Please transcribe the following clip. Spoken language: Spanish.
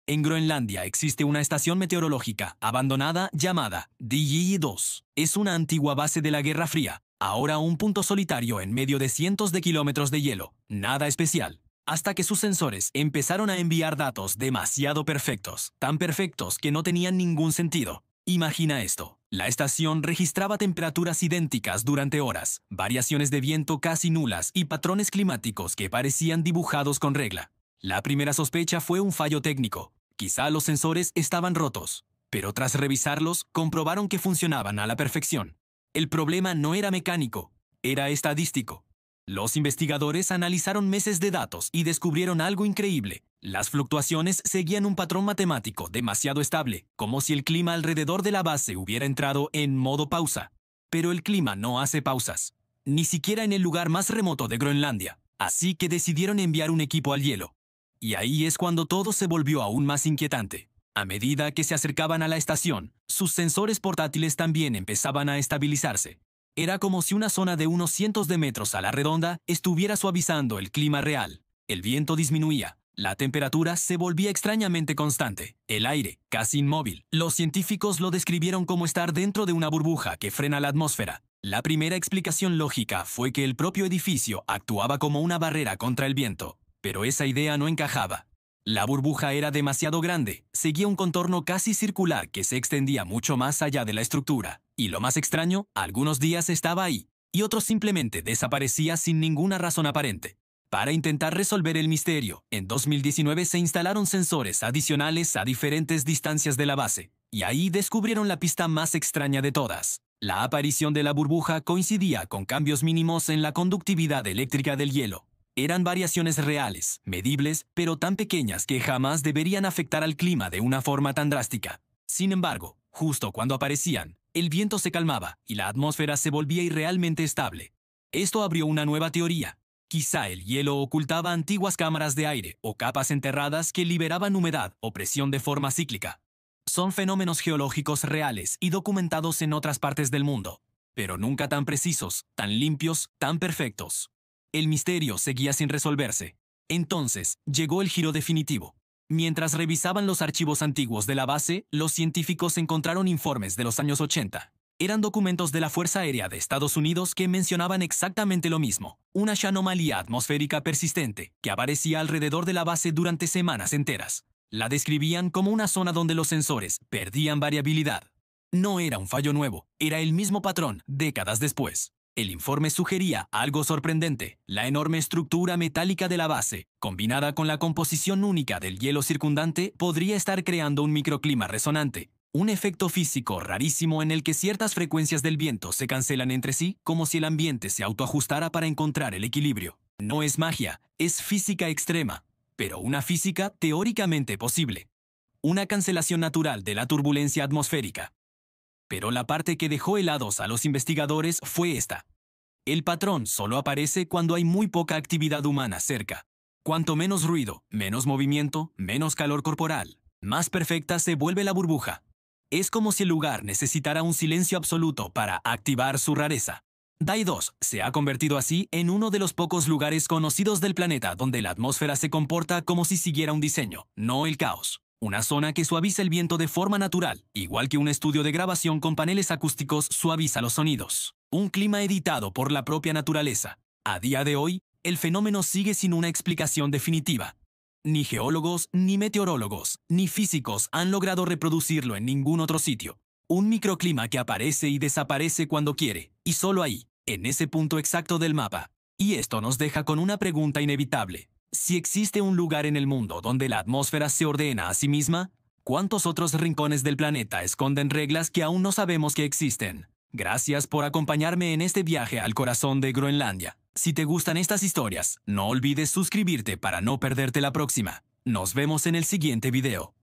En Groenlandia existe una estación meteorológica abandonada llamada DJI-2. Es una antigua base de la Guerra Fría, ahora un punto solitario en medio de cientos de kilómetros de hielo. Nada especial. Hasta que sus sensores empezaron a enviar datos demasiado perfectos, tan perfectos que no tenían ningún sentido. Imagina esto. La estación registraba temperaturas idénticas durante horas, variaciones de viento casi nulas y patrones climáticos que parecían dibujados con regla. La primera sospecha fue un fallo técnico. Quizá los sensores estaban rotos, pero tras revisarlos comprobaron que funcionaban a la perfección. El problema no era mecánico, era estadístico. Los investigadores analizaron meses de datos y descubrieron algo increíble. Las fluctuaciones seguían un patrón matemático demasiado estable, como si el clima alrededor de la base hubiera entrado en modo pausa. Pero el clima no hace pausas, ni siquiera en el lugar más remoto de Groenlandia. Así que decidieron enviar un equipo al hielo. Y ahí es cuando todo se volvió aún más inquietante. A medida que se acercaban a la estación, sus sensores portátiles también empezaban a estabilizarse. Era como si una zona de unos cientos de metros a la redonda estuviera suavizando el clima real. El viento disminuía, la temperatura se volvía extrañamente constante, el aire casi inmóvil. Los científicos lo describieron como estar dentro de una burbuja que frena la atmósfera. La primera explicación lógica fue que el propio edificio actuaba como una barrera contra el viento, pero esa idea no encajaba. La burbuja era demasiado grande, seguía un contorno casi circular que se extendía mucho más allá de la estructura. Y lo más extraño, algunos días estaba ahí, y otros simplemente desaparecía sin ninguna razón aparente. Para intentar resolver el misterio, en 2019 se instalaron sensores adicionales a diferentes distancias de la base, y ahí descubrieron la pista más extraña de todas. La aparición de la burbuja coincidía con cambios mínimos en la conductividad eléctrica del hielo. Eran variaciones reales, medibles, pero tan pequeñas que jamás deberían afectar al clima de una forma tan drástica. Sin embargo, justo cuando aparecían, el viento se calmaba y la atmósfera se volvía irrealmente estable. Esto abrió una nueva teoría. Quizá el hielo ocultaba antiguas cámaras de aire o capas enterradas que liberaban humedad o presión de forma cíclica. Son fenómenos geológicos reales y documentados en otras partes del mundo, pero nunca tan precisos, tan limpios, tan perfectos. El misterio seguía sin resolverse. Entonces, llegó el giro definitivo. Mientras revisaban los archivos antiguos de la base, los científicos encontraron informes de los años 80. Eran documentos de la Fuerza Aérea de Estados Unidos que mencionaban exactamente lo mismo, una anomalía atmosférica persistente que aparecía alrededor de la base durante semanas enteras. La describían como una zona donde los sensores perdían variabilidad. No era un fallo nuevo, era el mismo patrón décadas después. El informe sugería algo sorprendente. La enorme estructura metálica de la base, combinada con la composición única del hielo circundante, podría estar creando un microclima resonante. Un efecto físico rarísimo en el que ciertas frecuencias del viento se cancelan entre sí, como si el ambiente se autoajustara para encontrar el equilibrio. No es magia, es física extrema, pero una física teóricamente posible. Una cancelación natural de la turbulencia atmosférica. Pero la parte que dejó helados a los investigadores fue esta. El patrón solo aparece cuando hay muy poca actividad humana cerca. Cuanto menos ruido, menos movimiento, menos calor corporal, más perfecta se vuelve la burbuja. Es como si el lugar necesitara un silencio absoluto para activar su rareza. DJI-2 se ha convertido así en uno de los pocos lugares conocidos del planeta donde la atmósfera se comporta como si siguiera un diseño, no el caos. Una zona que suaviza el viento de forma natural, igual que un estudio de grabación con paneles acústicos suaviza los sonidos. Un clima editado por la propia naturaleza. A día de hoy, el fenómeno sigue sin una explicación definitiva. Ni geólogos, ni meteorólogos, ni físicos han logrado reproducirlo en ningún otro sitio. Un microclima que aparece y desaparece cuando quiere, y solo ahí, en ese punto exacto del mapa. Y esto nos deja con una pregunta inevitable. Si existe un lugar en el mundo donde la atmósfera se ordena a sí misma, ¿cuántos otros rincones del planeta esconden reglas que aún no sabemos que existen? Gracias por acompañarme en este viaje al corazón de Groenlandia. Si te gustan estas historias, no olvides suscribirte para no perderte la próxima. Nos vemos en el siguiente video.